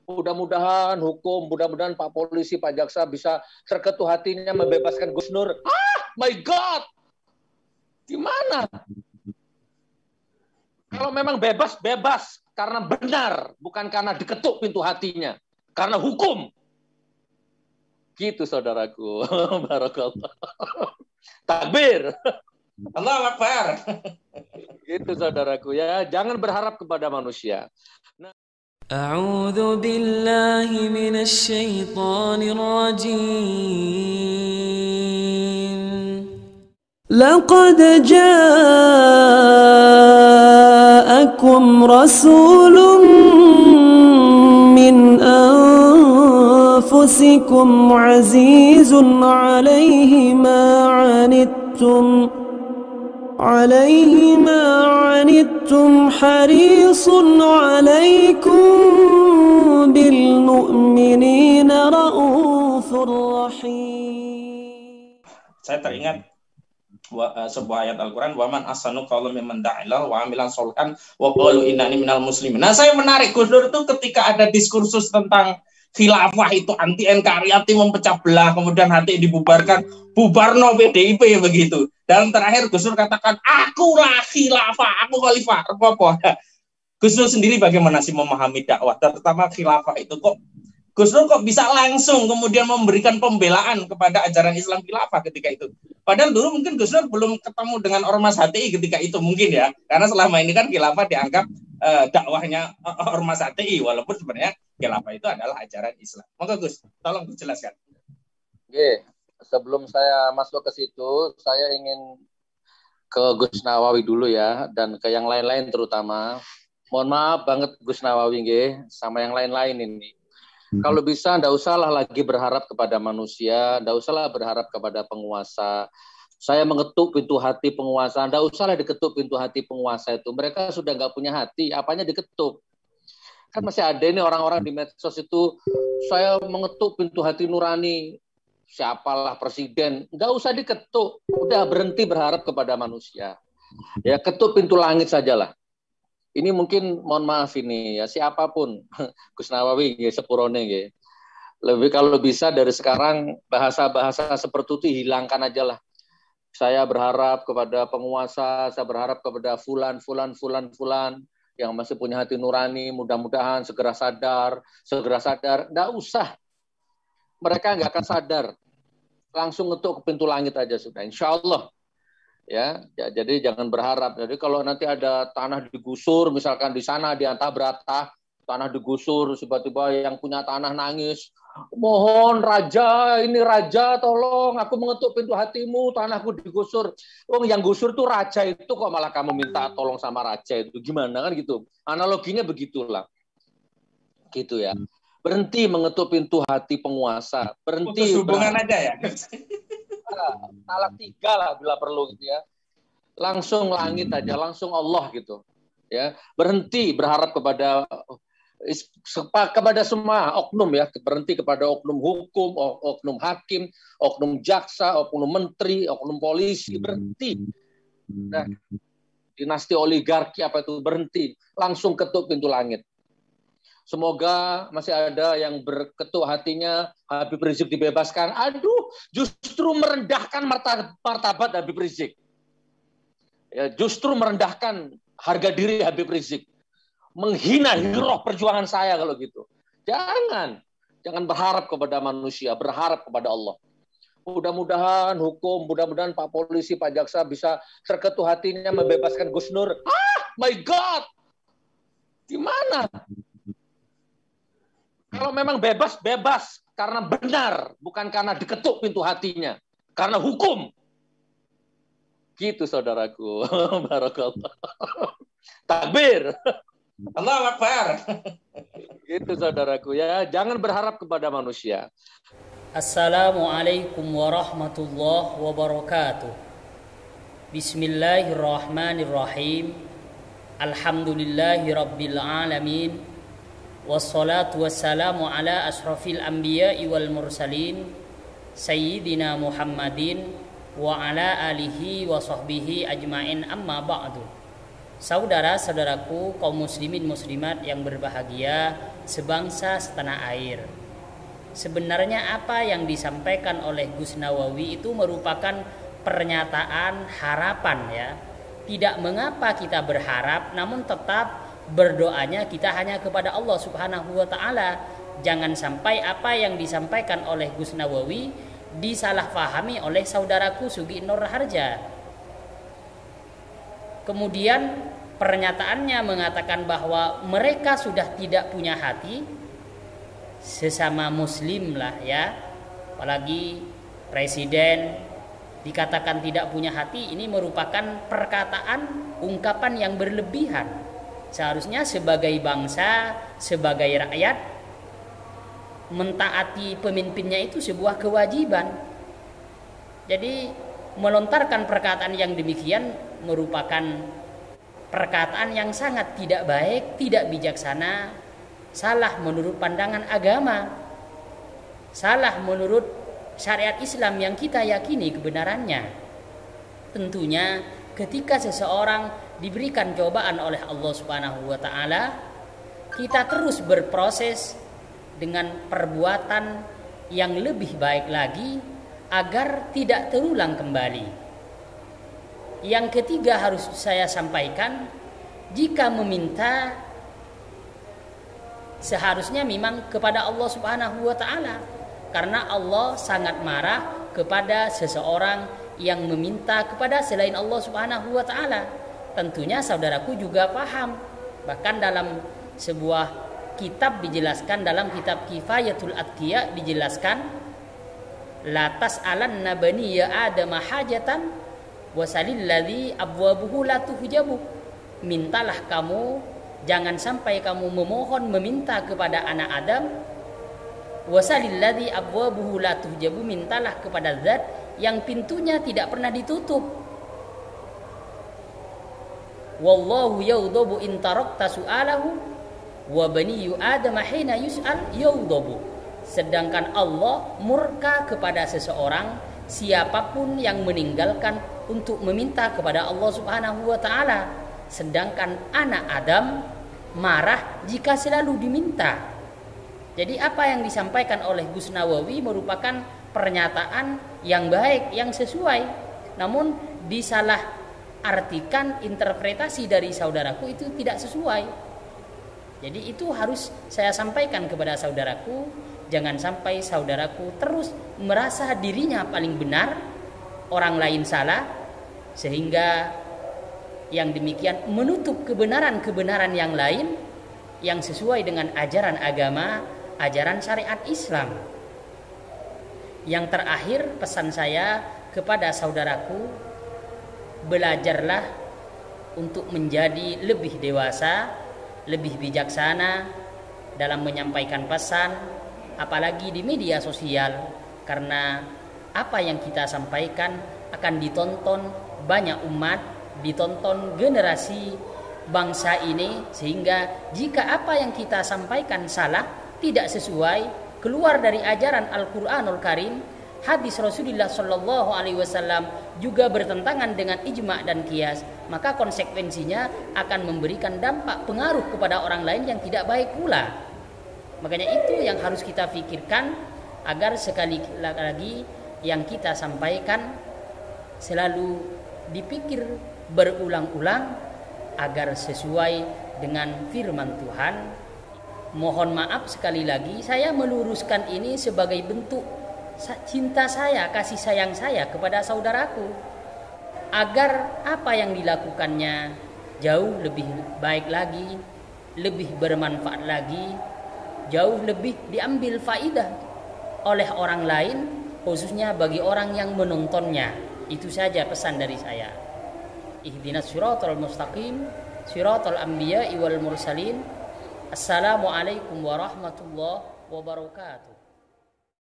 Mudah-mudahan Pak Polisi, Pak Jaksa bisa terketuk hatinya membebaskan Gus Nur. My God, gimana? Kalau memang bebas karena benar, bukan karena diketuk pintu hatinya, karena hukum. Gitu saudaraku. Barakallah. Takbir. Allahu Akbar. Gitu saudaraku ya, jangan berharap kepada manusia. A'udzu billahi minasy syaithanir rajim. Laqad ja'akum rasulun min anfusikum azizun 'alaihi ma 'anittum عليه ما عنتم حريص عليكم بالمؤمنين رؤوف رحيم. Saya teringat sebuah ayat Al-Quran, waman asanu qawlan mimman da'a wa amilan sholihan wa qalu innani minal muslimin. Nah, saya menarik Gus Dur itu ketika ada diskursus tentang khilafah itu anti NKRI, anti memecah belah, kemudian nanti dibubarkan, bubarno PDIP begitu. Dan terakhir Gus Dur katakan, akulah khilafah, aku khalifah. Apa? Gus Dur sendiri bagaimana sih memahami dakwah, terutama khilafah itu? Kok Gus Dur kok bisa langsung kemudian memberikan pembelaan kepada ajaran Islam khilafah ketika itu? Padahal dulu mungkin Gus Dur belum ketemu dengan Ormas HTI ketika itu mungkin ya. Karena selama ini kan khilafah dianggap dakwahnya Ormas HTI, walaupun sebenarnya khilafah itu adalah ajaran Islam. Maka Gus, tolong dijelaskan. Oke, sebelum saya masuk ke situ, saya ingin ke Gus Nawawi dulu ya, dan ke yang lain-lain terutama. Mohon maaf banget Gus Nawawi sama yang lain-lain ini. Kalau bisa, nggak usahlah lagi berharap kepada manusia, nggak usahlah berharap kepada penguasa. Saya mengetuk pintu hati penguasa, nggak usahlah diketuk pintu hati penguasa itu. Mereka sudah nggak punya hati, apanya diketuk. Kan masih ada ini orang-orang di medsos itu, saya mengetuk pintu hati nurani, siapalah presiden, nggak usah diketuk, udah berhenti berharap kepada manusia. Ya, ketuk pintu langit sajalah. Ini mungkin, mohon maaf ini ya, siapapun, Gus Nawawi, sepurone, lebih kalau bisa dari sekarang bahasa-bahasa seperti itu hilangkan aja lah. Saya berharap kepada penguasa, saya berharap kepada fulan yang masih punya hati nurani, mudah-mudahan segera sadar. Nggak usah. Mereka nggak akan sadar. Langsung ngetuk ke pintu langit aja sudah, insya Allah. Ya, jadi jangan berharap. Jadi kalau nanti ada tanah digusur, misalkan di sana di Antabrata, tanah digusur, tiba-tiba yang punya tanah nangis, mohon raja, ini raja, tolong, aku mengetuk pintu hatimu, tanahku digusur. Oh, yang gusur tuh raja itu kok malah kamu minta tolong sama raja itu, gimana kan gitu? Analoginya begitulah, gitu ya. Berhenti mengetuk pintu hati penguasa, berhenti. Putus hubungan aja ya. Talak 3 lah bila perlu gitu ya. Langsung langit aja, langsung Allah gitu. Ya, berhenti berharap kepada semua oknum ya, berhenti kepada oknum hukum, oknum hakim, oknum jaksa, oknum menteri, oknum polisi, berhenti. Nah, dinasti oligarki apa itu, berhenti, langsung ketuk pintu langit. Semoga masih ada yang berketuk hatinya Habib Rizik dibebaskan. Aduh, justru merendahkan martabat Habib Rizik. Ya, justru merendahkan harga diri Habib Rizik. Menghina hiroh perjuangan saya kalau gitu. Jangan berharap kepada manusia, berharap kepada Allah. Mudah-mudahan Pak Polisi, Pak Jaksa bisa terketuk hatinya membebaskan Gus Nur. My God, gimana? Kalau memang bebas karena benar, bukan karena diketuk pintu hatinya, karena hukum. Gitu saudaraku. Barakallah. Takbir. Allahu Akbar. Gitu saudaraku ya, jangan berharap kepada manusia. Assalamualaikum warahmatullahi wabarakatuh. Bismillahirrahmanirrahim. Alhamdulillahirabbil alamin. Wassalatu wassalamu ala ashrafil anbiya'i wal mursalin Sayyidina Muhammadin wa ala alihi wa sahbihi ajma'in, amma ba'du. Saudara-saudaraku kaum muslimin muslimat yang berbahagia, sebangsa setanah air. Sebenarnya apa yang disampaikan oleh Gus Nawawi itu merupakan pernyataan harapan ya. Tidak mengapa kita berharap, namun tetap berdoanya kita hanya kepada Allah Subhanahu wa taala. Jangan sampai apa yang disampaikan oleh Gus Nawawi disalahfahami oleh saudaraku Sugi Nur Harja. Kemudian pernyataannya mengatakan bahwa mereka sudah tidak punya hati, sesama muslim lah ya, apalagi presiden dikatakan tidak punya hati, ini merupakan perkataan ungkapan yang berlebihan. Seharusnya sebagai bangsa, sebagai rakyat, mentaati pemimpinnya itu sebuah kewajiban. Jadi melontarkan perkataan yang demikian merupakan perkataan yang sangat tidak baik, tidak bijaksana, salah menurut pandangan agama, salah menurut syariat Islam yang kita yakini kebenarannya. Tentunya ketika seseorang diberikan cobaan oleh Allah Subhanahu wa taala, kita terus berproses dengan perbuatan yang lebih baik lagi agar tidak terulang kembali. Yang ketiga harus saya sampaikan, jika meminta seharusnya memang kepada Allah Subhanahu wa taala, karena Allah sangat marah kepada seseorang yang meminta kepada selain Allah Subhanahu wa taala. Tentunya saudaraku juga paham, bahkan dalam sebuah kitab dijelaskan, dalam kitab Kifayatul Atqiya dijelaskan, la tas'alanna bani ya adam hajatan wasalil ladzi abwabuhu la tuhjabu. Mintalah kamu, jangan sampai kamu memohon meminta kepada anak Adam. Wasalil ladzi abwabuhu la tuhjabu, mintalah kepada zat yang pintunya tidak pernah ditutup. Wallahu yaghdabu in tarakta su'alahu wa bani adam hina yus'al yaghdabu. Sedangkan Allah murka kepada seseorang, siapapun yang meninggalkan untuk meminta kepada Allah Subhanahu wa taala. Sedangkan anak Adam marah jika selalu diminta. Jadi apa yang disampaikan oleh Gus Nawawi merupakan pernyataan yang baik, yang sesuai. Namun disalah artikan, interpretasi dari saudaraku itu tidak sesuai. Jadi itu harus saya sampaikan kepada saudaraku. Jangan sampai saudaraku terus merasa dirinya paling benar, orang lain salah, sehingga yang demikian menutup kebenaran-kebenaran yang lain yang sesuai dengan ajaran agama, ajaran syariat Islam. Yang terakhir, pesan saya kepada saudaraku, belajarlah untuk menjadi lebih dewasa, lebih bijaksana dalam menyampaikan pesan, apalagi di media sosial, karena apa yang kita sampaikan akan ditonton banyak umat, ditonton generasi bangsa ini, sehingga jika apa yang kita sampaikan salah, tidak sesuai, keluar dari ajaran Al-Qur'anul Karim, hadis Rasulullah Shallallahu Alaihi Wasallam juga bertentangan dengan ijma dan qiyas, maka konsekuensinya akan memberikan dampak pengaruh kepada orang lain yang tidak baik pula. Makanya itu yang harus kita pikirkan, agar sekali lagi yang kita sampaikan selalu dipikir berulang-ulang agar sesuai dengan firman Tuhan. Mohon maaf sekali lagi, saya meluruskan ini sebagai bentuk cinta saya, kasih sayang saya kepada saudaraku, agar apa yang dilakukannya jauh lebih baik lagi, lebih bermanfaat lagi, jauh lebih diambil faidah oleh orang lain, khususnya bagi orang yang menontonnya. Itu saja pesan dari saya. Ihdinas siratal mustaqim, siratal anbiya'i wal mursalin. Assalamualaikum warahmatullahi wabarakatuh.